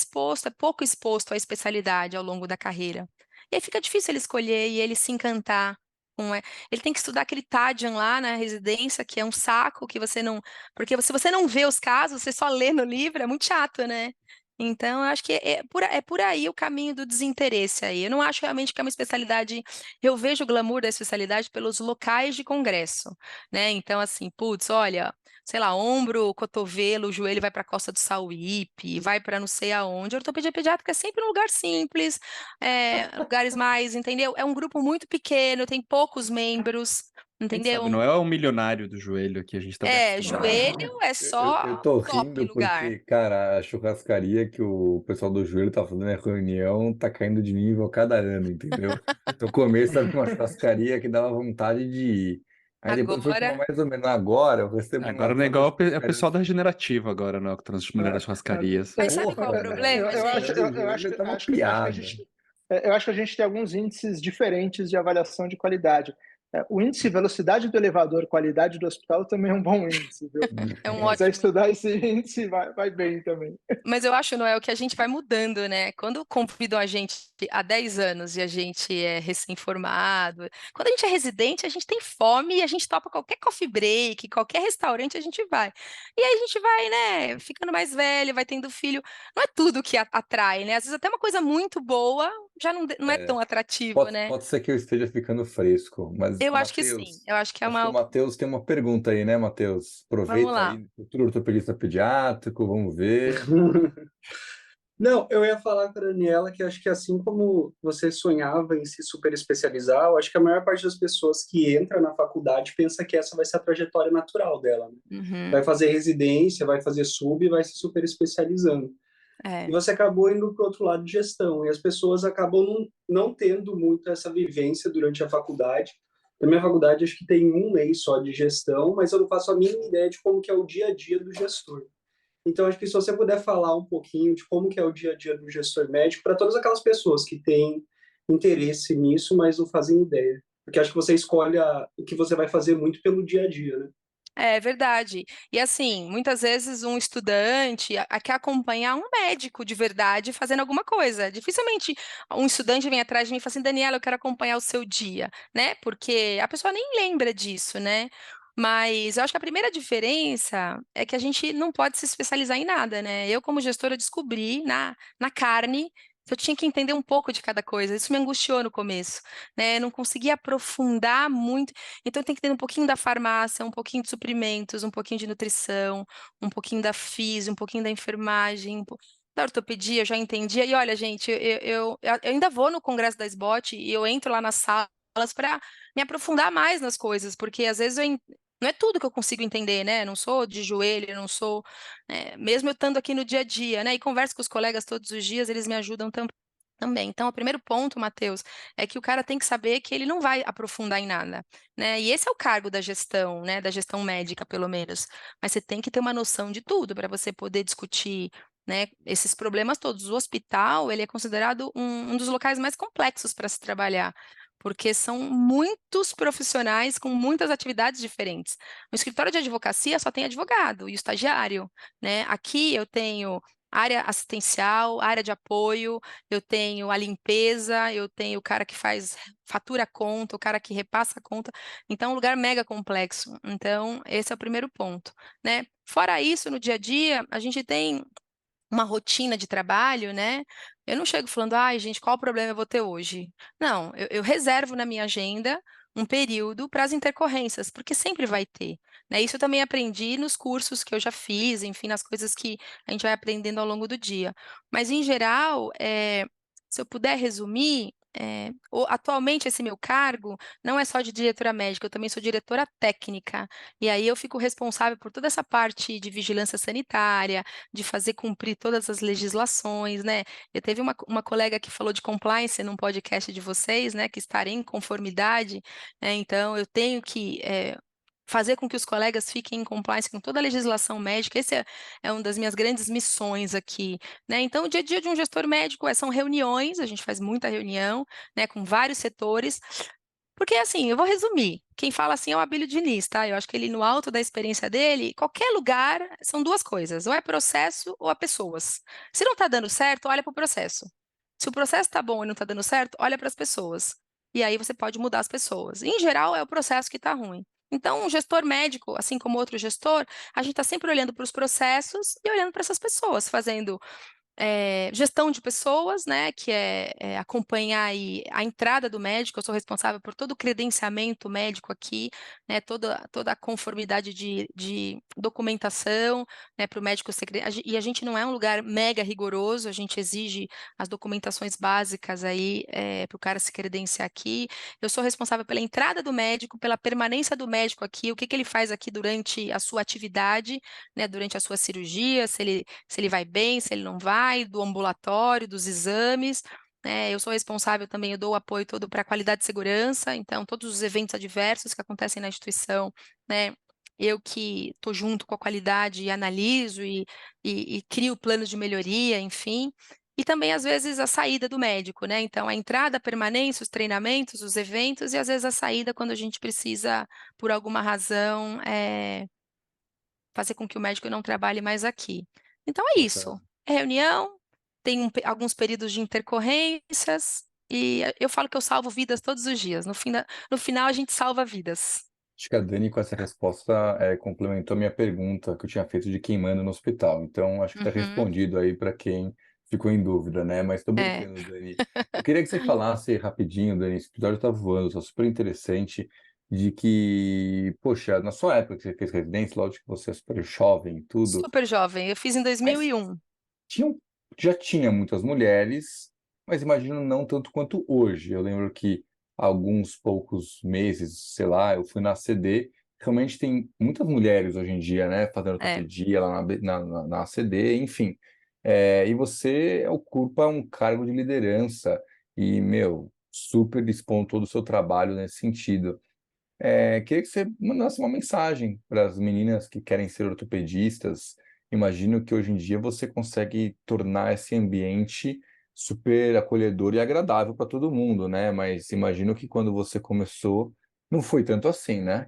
pouco exposto à especialidade ao longo da carreira. E aí fica difícil ele escolher e ele se encantar com. Ele tem que estudar aquele TADIAN lá na residência, que é um saco que você não. Porque se você não vê os casos, você só lê no livro, é muito chato, né? Então, eu acho que é por aí o caminho do desinteresse aí. Eu não acho realmente que é uma especialidade. Eu vejo o glamour da especialidade pelos locais de congresso, né? Então, assim, putz, olha, sei lá, ombro, cotovelo, joelho vai para a Costa do Sauípe, vai para não sei aonde. A ortopedia pediátrica é sempre um lugar simples, lugares mais, entendeu? É um grupo muito pequeno, tem poucos membros, Quem sabe, entendeu? não é o milionário do joelho que a gente tá acostumado. Joelho é Eu só tô top rindo lugar. porque, cara, a churrascaria que o pessoal do joelho tá fazendo a reunião tá caindo de nível a cada ano, entendeu? No começo era uma churrascaria que dava vontade de ir. Aí depois foi para Agora. mais ou menos agora, eu recebo um Agora não é WhatsApp da igual o churrascaria. pessoal da Regenerativa agora, não, que tá nas melhores churrascarias. Mas sabe qual é o Porra, velho, problema, a galera gente? do joelho tá uma piada. Eu acho que a gente tem alguns índices diferentes de avaliação de qualidade. O índice de velocidade do elevador, qualidade do hospital também é um bom índice, viu? É um Se quiser ótimo. estudar esse índice, vai bem também. Mas eu acho, Noel, que a gente vai mudando, né? Quando convidam a gente há 10 anos e a gente é recém-formado, quando a gente é residente, a gente tem fome e a gente topa qualquer coffee break, qualquer restaurante, a gente vai. E aí a gente vai, né, ficando mais velho, vai tendo filho. Não é tudo que atrai, né? Às vezes até uma coisa muito boa já não é tão atrativo, né? Pode ser que eu esteja ficando fresco, mas, Eu acho que sim. Matheus, Eu acho que é acho que o uma. Matheus tem uma pergunta aí, né, Matheus? Vamos Aproveita lá. aí, futuro ortopedista pediátrico, vamos ver. Não, eu ia falar com a Daniela que acho que assim como você sonhava em se super especializar, eu acho que a maior parte das pessoas que entra na faculdade pensa que essa vai ser a trajetória natural dela, né? Uhum. Vai fazer residência, vai fazer sub e vai se super especializando. É. E você acabou indo para o outro lado de gestão, e as pessoas acabam não tendo muito essa vivência durante a faculdade. Na minha faculdade, acho que tem um mês só de gestão, mas eu não faço a mínima ideia de como que é o dia a dia do gestor. Então, acho que se você puder falar um pouquinho de como que é o dia a dia do gestor médico para todas aquelas pessoas que têm interesse nisso, mas não fazem ideia. Porque acho que você escolhe o que você vai fazer muito pelo dia a dia, né? É verdade. E assim, muitas vezes um estudante quer acompanhar um médico de verdade fazendo alguma coisa. Dificilmente um estudante vem atrás de mim e fala assim, Daniela, eu quero acompanhar o seu dia, né? Porque a pessoa nem lembra disso, né? Mas eu acho que a primeira diferença é que a gente não pode se especializar em nada, né? Eu, como gestora, descobri na carne que eu tinha que entender um pouco de cada coisa. Isso me angustiou no começo, né? Eu não conseguia aprofundar muito. Então tem que ter um pouquinho da farmácia, um pouquinho de suprimentos, um pouquinho de nutrição, um pouquinho da física, um pouquinho da enfermagem, da ortopedia, eu já entendia. E olha, gente, eu ainda vou no congresso da SBOT e eu entro lá nas salas para me aprofundar mais nas coisas, porque às vezes não é tudo que eu consigo entender, né? Não sou de joelho, não sou, mesmo eu estando aqui no dia a dia, né? E converso com os colegas todos os dias, eles me ajudam também. Então, o primeiro ponto, Matheus, é que o cara tem que saber que ele não vai aprofundar em nada, né? E esse é o cargo da gestão, né? Da gestão médica, pelo menos. Mas você tem que ter uma noção de tudo para você poder discutir, né, esses problemas todos. O hospital, ele é considerado um dos locais mais complexos para se trabalhar, porque são muitos profissionais com muitas atividades diferentes. No escritório de advocacia só tem advogado e o estagiário, né? Aqui eu tenho área assistencial, área de apoio, eu tenho a limpeza, eu tenho o cara que fatura a conta, o cara que repassa a conta. Então, é um lugar mega complexo. Então, esse é o primeiro ponto, né? Fora isso, no dia a dia, a gente tem uma rotina de trabalho, né? Eu não chego falando, ai, gente, qual o problema eu vou ter hoje? Não, eu reservo na minha agenda um período para as intercorrências, porque sempre vai ter, né? Isso eu também aprendi nos cursos que eu já fiz, enfim, nas coisas que a gente vai aprendendo ao longo do dia. Mas, em geral, se eu puder resumir, atualmente esse meu cargo não é só de diretora médica, eu também sou diretora técnica. E aí eu fico responsável por toda essa parte de vigilância sanitária, de fazer cumprir todas as legislações, né? Eu teve uma colega que falou de compliance num podcast de vocês, né? Que estar em conformidade, né? Então eu tenho que fazer com que os colegas fiquem em compliance com toda a legislação médica. Esse é uma das minhas grandes missões aqui, né? Então, o dia a dia de um gestor médico são reuniões, a gente faz muita reunião, né, com vários setores, porque assim, eu vou resumir. Quem fala assim é o Abílio Diniz, tá? Eu acho que ele, no alto da experiência dele, qualquer lugar são duas coisas: ou é processo ou é pessoas. Se não tá dando certo, olha para o processo. Se o processo tá bom e não tá dando certo, olha para as pessoas. E aí você pode mudar as pessoas. Em geral, é o processo que tá ruim. Então, um gestor médico, assim como outro gestor, a gente está sempre olhando para os processos e olhando para essas pessoas, fazendo gestão de pessoas, né, que é acompanhar aí a entrada do médico. Eu sou responsável por todo o credenciamento médico aqui, né, toda a conformidade de documentação, né, para o médico ser. E a gente não é um lugar mega rigoroso, a gente exige as documentações básicas aí para o cara se credenciar aqui. Eu sou responsável pela entrada do médico, pela permanência do médico aqui, o que ele faz aqui durante a sua atividade, né, durante a sua cirurgia, se ele vai bem, se ele não vai, do ambulatório, dos exames. Eu sou responsável também, eu dou o apoio todo para a qualidade e segurança, então todos os eventos adversos que acontecem na instituição, né, eu que estou junto com a qualidade e analiso e crio planos de melhoria, enfim. e também, às vezes, a saída do médico, né? Então, a entrada, a permanência, os treinamentos, os eventos, e às vezes a saída quando a gente precisa, por alguma razão, fazer com que o médico não trabalhe mais aqui. Então, é isso. Bacana. É reunião, tem alguns períodos de intercorrências, e eu falo que eu salvo vidas todos os dias. No final, a gente salva vidas. Acho que a Dani, com essa resposta, complementou a minha pergunta que eu tinha feito de quem manda no hospital. Então, acho que está Uhum, respondido aí para quem ficou em dúvida, né? Mas estou é. brincando, Dani. Eu queria que você falasse rapidinho, Dani, esse episódio está voando, está super interessante, de que, poxa, na sua época que você fez residência, lógico que você é super jovem e tudo, Super jovem. Eu fiz em mas 2001. tinham, já tinha muitas mulheres, mas imagino não tanto quanto hoje. Eu lembro que há alguns poucos meses, sei lá, eu fui na ACD, realmente tem muitas mulheres hoje em dia, né, fazendo É. ortopedia lá na ACD, enfim. E você ocupa um cargo de liderança e, meu, super expondo todo o seu trabalho nesse sentido. Queria que você mandasse uma mensagem para as meninas que querem ser ortopedistas. Imagino que hoje em dia você consegue tornar esse ambiente super acolhedor e agradável para todo mundo, né? Mas imagino que quando você começou, não foi tanto assim, né?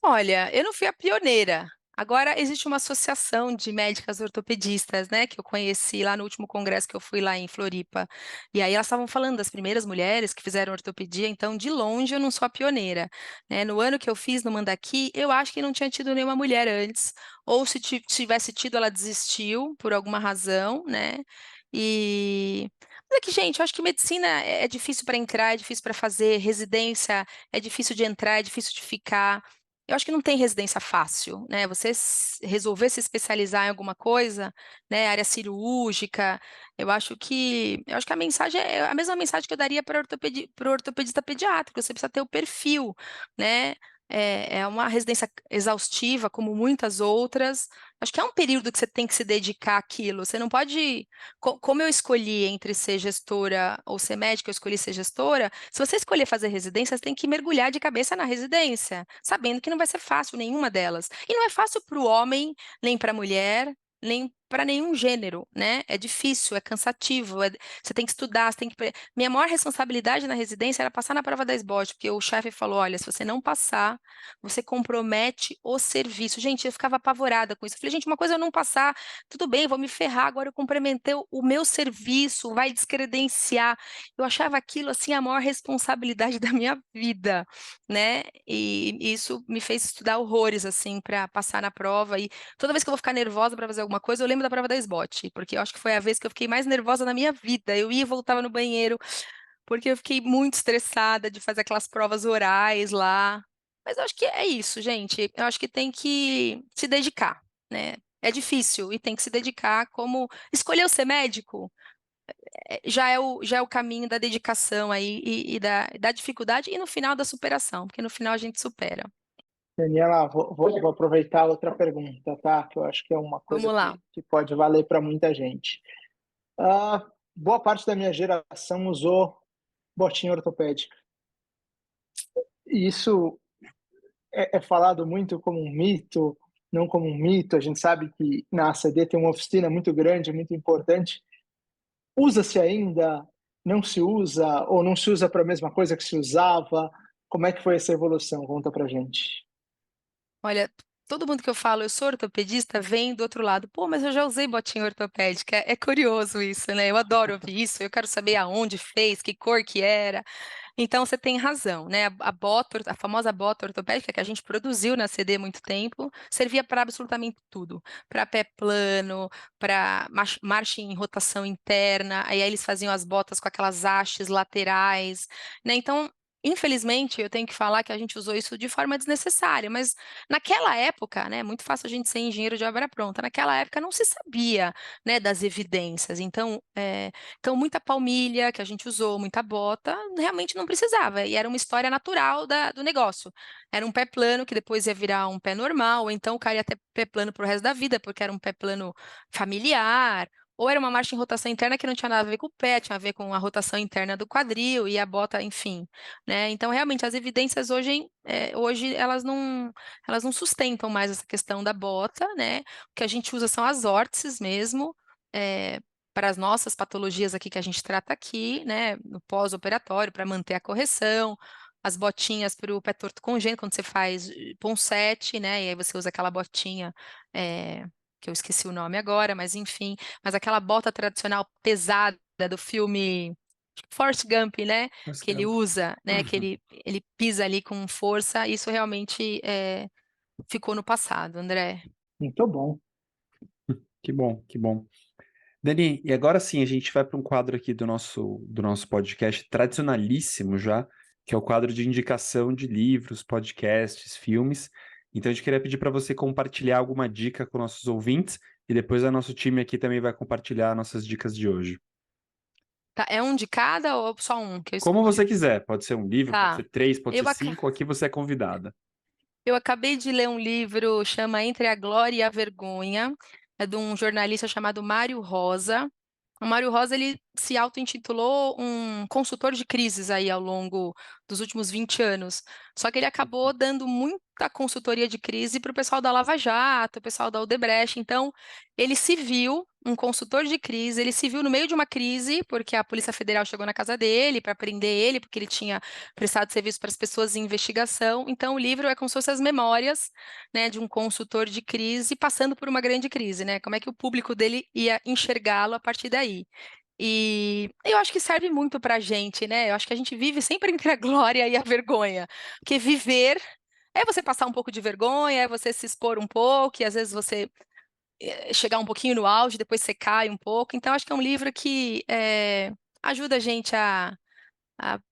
Olha, eu não fui a pioneira. Agora existe uma associação de médicas ortopedistas, né, que eu conheci lá no último congresso que eu fui lá em Floripa. E aí elas estavam falando das primeiras mulheres que fizeram ortopedia, então de longe eu não sou a pioneira, né? No ano que eu fiz no Mandaki, eu acho que não tinha tido nenhuma mulher antes, ou se tivesse tido, ela desistiu por alguma razão, né? E mas é que, gente, eu acho que medicina é difícil para entrar, é difícil para fazer, residência é difícil de entrar, é difícil de ficar. Eu acho que não tem residência fácil, né? Você resolver se especializar em alguma coisa, né? Área cirúrgica, eu acho que a mensagem é a mesma mensagem que eu daria para o ortopedista pediátrico. Você precisa ter o perfil, né? É uma residência exaustiva, como muitas outras. Acho que é um período que você tem que se dedicar àquilo. Você não pode, como eu escolhi entre ser gestora ou ser médica, eu escolhi ser gestora. Se você escolher fazer residência, você tem que mergulhar de cabeça na residência, sabendo que não vai ser fácil nenhuma delas. E não é fácil para o homem, nem para a mulher, nem para nenhum gênero, né? É difícil, é cansativo, você tem que estudar, você tem que. Minha maior responsabilidade na residência era passar na prova da SBOT, porque o chefe falou: olha, se você não passar, você compromete o serviço. Gente, eu ficava apavorada com isso. Eu falei, gente, uma coisa é eu não passar, tudo bem, vou me ferrar, agora eu comprometei o meu serviço, vai descredenciar. Eu achava aquilo assim a maior responsabilidade da minha vida, né? E isso me fez estudar horrores assim para passar na prova. E toda vez que eu vou ficar nervosa para fazer alguma coisa, eu lembro da prova da SBOT, porque eu acho que foi a vez que eu fiquei mais nervosa na minha vida. Eu ia e voltava no banheiro, porque eu fiquei muito estressada de fazer aquelas provas orais lá. Mas eu acho que é isso, gente. Eu acho que tem que se dedicar, né? É difícil e tem que se dedicar. Como escolheu ser médico, já é o caminho da dedicação aí e da dificuldade e no final da superação, porque no final a gente supera. Daniela, vou aproveitar outra pergunta, tá? Que eu acho que é uma coisa Vamos lá. que pode valer para muita gente. Ah, boa parte da minha geração usou botinha ortopédica. E isso é falado muito como um mito, não como um mito. A gente sabe que na ACD tem uma oficina muito grande, muito importante. Usa-se ainda? Não se usa? Ou não se usa para a mesma coisa que se usava? Como é que foi essa evolução? Conta pra gente. Olha, todo mundo que eu falo, eu sou ortopedista, vem do outro lado. Pô, mas eu já usei botinha ortopédica. É curioso isso, né? Eu adoro ouvir isso. Eu quero saber aonde fez, que cor que era. Então, você tem razão, né? A bota, a famosa bota ortopédica que a gente produziu na CD há muito tempo, servia para absolutamente tudo. Para pé plano, para marcha em rotação interna. Aí eles faziam as botas com aquelas hastes laterais, né? Então, infelizmente, eu tenho que falar que a gente usou isso de forma desnecessária, mas naquela época, né, é muito fácil a gente ser engenheiro de obra pronta. Naquela época não se sabia, né, das evidências. Então muita palmilha que a gente usou, muita bota, realmente não precisava. E era uma história natural do negócio. Era um pé plano que depois ia virar um pé normal, ou então o cara ia ter pé plano pro resto da vida, porque era um pé plano familiar. Ou era uma marcha em rotação interna que não tinha nada a ver com o pé, tinha a ver com a rotação interna do quadril e a bota, enfim, né? Então, realmente, as evidências hoje elas não sustentam mais essa questão da bota, né? O que a gente usa são as órteses mesmo, para as nossas patologias aqui que a gente trata aqui, né, no pós-operatório, para manter a correção, as botinhas para o pé torto congênito, quando você faz ponsete, né, e aí você usa aquela botinha, que eu esqueci o nome agora, mas enfim, mas aquela bota tradicional pesada do filme Forrest Gump, né, Mas, que ele usa, né, que ele pisa ali com força, isso realmente ficou no passado, André. Muito bom. que bom, que bom. Dani, e agora sim, a gente vai para um quadro aqui do nosso podcast tradicionalíssimo já, que é o quadro de indicação de livros, podcasts, filmes. Então, a gente queria pedir para você compartilhar alguma dica com nossos ouvintes e depois o nosso time aqui também vai compartilhar nossas dicas de hoje. Tá, é um de cada ou só um que eu Como escolho? você quiser, pode ser um livro, pode Tá. ser 3, pode Eu, ser aca- 5, aqui você é convidada. eu acabei de ler um livro, chama Entre a Glória e a Vergonha, é de um jornalista chamado Mário Rosa. O Mário Rosa, ele se auto-intitulou um consultor de crises aí ao longo dos últimos 20 anos. Só que ele acabou dando muita consultoria de crise para o pessoal da Lava Jato, o pessoal da Odebrecht. Então, ele se viu um consultor de crise, ele se viu no meio de uma crise, porque a Polícia Federal chegou na casa dele para prender ele, porque ele tinha prestado serviço para as pessoas em investigação. Então, o livro é como se fossem as memórias, né, de um consultor de crise passando por uma grande crise, né? Como é que o público dele ia enxergá-lo a partir daí. E eu acho que serve muito para a gente, né? Eu acho que a gente vive sempre entre a glória e a vergonha. Porque viver é você passar um pouco de vergonha, é você se expor um pouco, e às vezes você chegar um pouquinho no auge, depois você cai um pouco. Então, acho que é um livro que ajuda a gente a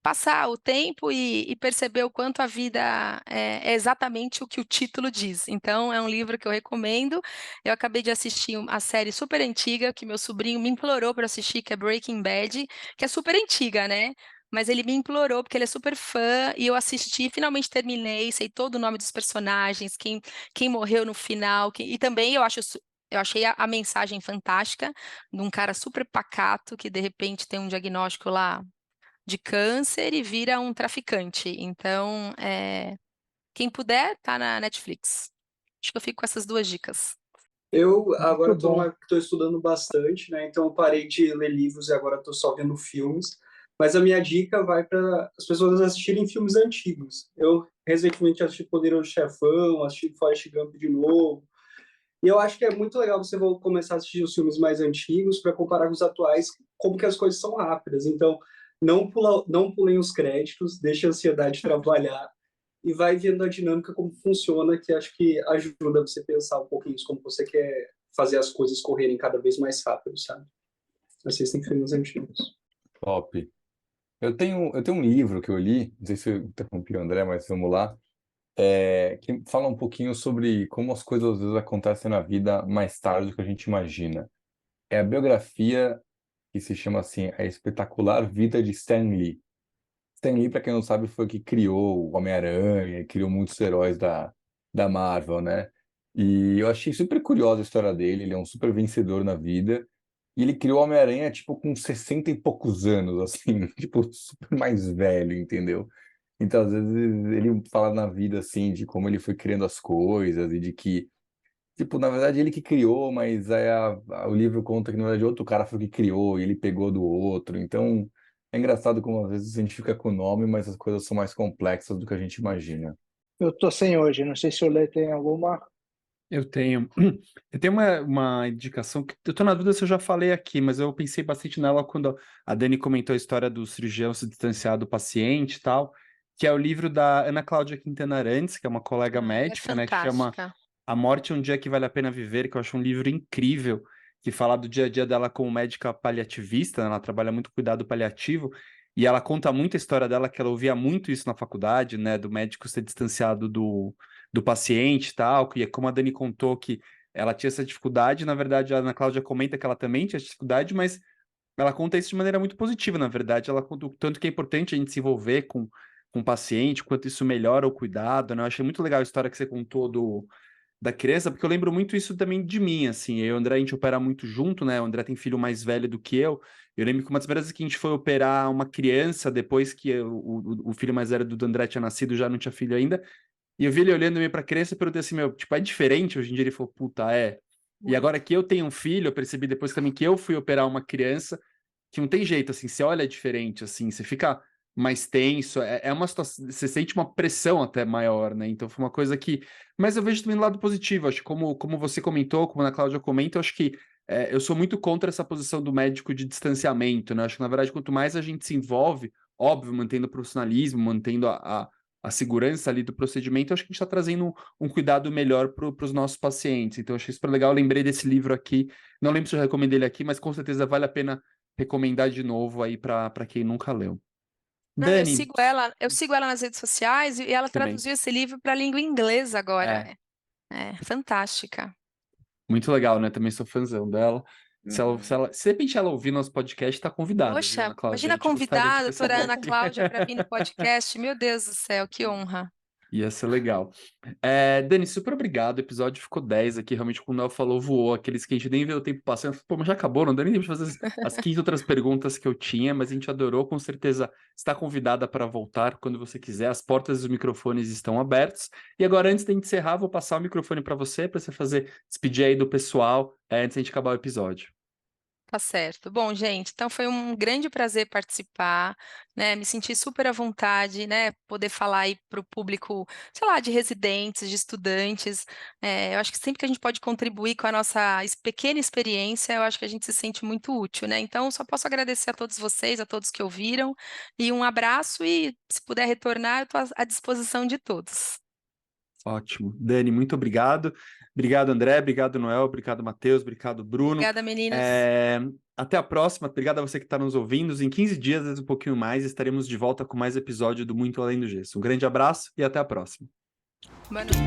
passar o tempo e perceber o quanto a vida é exatamente o que o título diz. Então, é um livro que eu recomendo. Eu acabei de assistir a série super antiga, que meu sobrinho me implorou para assistir, que é Breaking Bad, que é super antiga, né? Mas ele me implorou, porque ele é super fã, e eu assisti, finalmente terminei, sei todo o nome dos personagens, quem morreu no final, e também eu achei a mensagem fantástica de um cara super pacato que de repente tem um diagnóstico lá de câncer e vira um traficante. Então, quem puder, tá na Netflix. Acho que eu fico com essas duas dicas. Eu agora Muito bom. estou estudando bastante, né? Então eu parei de ler livros e agora estou só vendo filmes. Mas a minha dica vai para as pessoas assistirem filmes antigos. Eu recentemente assisti Poderoso Chefão, assisti Forrest Gump de novo. E eu acho que é muito legal você começar a assistir os filmes mais antigos para comparar com os atuais, como que as coisas são rápidas. Então, não pulem os créditos, deixe a ansiedade trabalhar e vai vendo a dinâmica como funciona, que acho que ajuda você a pensar um pouquinho como você quer fazer as coisas correrem cada vez mais rápido, sabe? Assistem filmes antigos. Top. Eu tenho um livro que eu li, não sei se eu interrompi o André, mas vamos lá, que fala um pouquinho sobre como as coisas às vezes acontecem na vida mais tarde do que a gente imagina. É a biografia que se chama assim, A Espetacular Vida de Stan Lee. Stan Lee, para quem não sabe, foi o que criou o Homem-Aranha, criou muitos heróis da Marvel, né? E eu achei super curiosa a história dele, ele é um super vencedor na vida, e ele criou o Homem-Aranha, tipo, com 60 e poucos anos, assim, tipo, super mais velho, entendeu? Então, às vezes, ele fala na vida, assim, de como ele foi criando as coisas e de que, tipo, na verdade, ele que criou, mas aí o livro conta que, na verdade, outro cara foi o que criou e ele pegou do outro. Então, é engraçado como, às vezes, a gente fica com o nome, mas as coisas são mais complexas do que a gente imagina. Eu tô sem hoje, não sei se o Lê tem alguma. Eu tenho. Eu tenho uma indicação que eu tô na dúvida se eu já falei aqui, mas eu pensei bastante nela quando a Dani comentou a história do cirurgião se distanciar do paciente e tal, que é o livro da Ana Cláudia Quintana Arantes, que é uma colega Ela é médica, né, que chama fantástica. A Morte é um Dia que Vale a Pena Viver, que eu acho um livro incrível, que fala do dia a dia dela como médica paliativista, né, ela trabalha muito cuidado paliativo, e ela conta muito a história dela, que ela ouvia muito isso na faculdade, né, do médico ser distanciado do paciente e tal, que como a Dani contou que ela tinha essa dificuldade, na verdade a Ana Cláudia comenta que ela também tinha essa dificuldade, mas ela conta isso de maneira muito positiva, na verdade, ela conta o tanto que é importante a gente se envolver com o paciente, quanto isso melhora o cuidado, né, eu achei muito legal a história que você contou da criança, porque eu lembro muito isso também de mim, assim, eu e o André, a gente opera muito junto, né, o André tem filho mais velho do que eu lembro que uma das vezes que a gente foi operar uma criança, depois que o filho mais velho do André tinha nascido, já não tinha filho ainda, e eu vi ele olhando meio pra criança e perguntei assim, meu, tipo, é diferente? Hoje em dia ele falou, puta, é. E agora que eu tenho um filho, eu percebi depois também que eu fui operar uma criança, que não tem jeito, assim, você olha diferente, assim, você fica mais tenso, é uma situação, você sente uma pressão até maior, né? Então foi uma coisa que... Mas eu vejo também do lado positivo, acho que como você comentou, como a Cláudia comenta, eu acho que eu sou muito contra essa posição do médico de distanciamento, né? Acho que, na verdade, quanto mais a gente se envolve, óbvio, mantendo o profissionalismo, mantendo a segurança ali do procedimento, acho que a gente está trazendo um cuidado melhor para os nossos pacientes. Então, eu achei super legal. Eu lembrei desse livro aqui. Não lembro se eu recomendei ele aqui, mas com certeza vale a pena recomendar de novo aí para quem nunca leu. Não, eu Dani, sigo ela nas redes sociais e ela também. traduziu esse livro para a língua inglesa agora. É, Fantástica. muito legal, né? Também sou fãzão dela. Uhum. Se de repente ela ouvir nosso podcast, está convidada, viu, Poxa, Ana Cláudia? A imagina gente gostaria convidar de a doutora receber Ana aqui. Cláudia para vir no podcast. Meu Deus do céu, que honra. Ia ser legal. Dani, super obrigado. O episódio ficou 10 aqui. Realmente, quando o Noel falou, voou. Aqueles que a gente nem vê o tempo passando. Pô, mas já acabou, não deu nem tempo de fazer as 15 outras perguntas que eu tinha, mas a gente adorou. Com certeza está convidada para voltar quando você quiser. As portas e os microfones estão abertos. E agora, antes de encerrar, vou passar o microfone para você despedir aí do pessoal, antes de a gente acabar o episódio. Tá certo. Bom, gente, então foi um grande prazer participar, né? Me senti super à vontade, né? Poder falar aí para o público, sei lá, de residentes, de estudantes. Eu acho que sempre que a gente pode contribuir com a nossa pequena experiência, eu acho que a gente se sente muito útil, né? Então, só posso agradecer a todos vocês, a todos que ouviram, e um abraço, e se puder retornar, eu estou à disposição de todos. Ótimo. Dani, muito obrigado. Obrigado, André. Obrigado, Noel. Obrigado, Matheus. Obrigado, Bruno. Obrigada, meninas. Até a próxima. Obrigado a você que está nos ouvindo. Em 15 dias, às vezes um pouquinho mais, estaremos de volta com mais episódio do Muito Além do Gesso. Um grande abraço e até a próxima. Boa noite.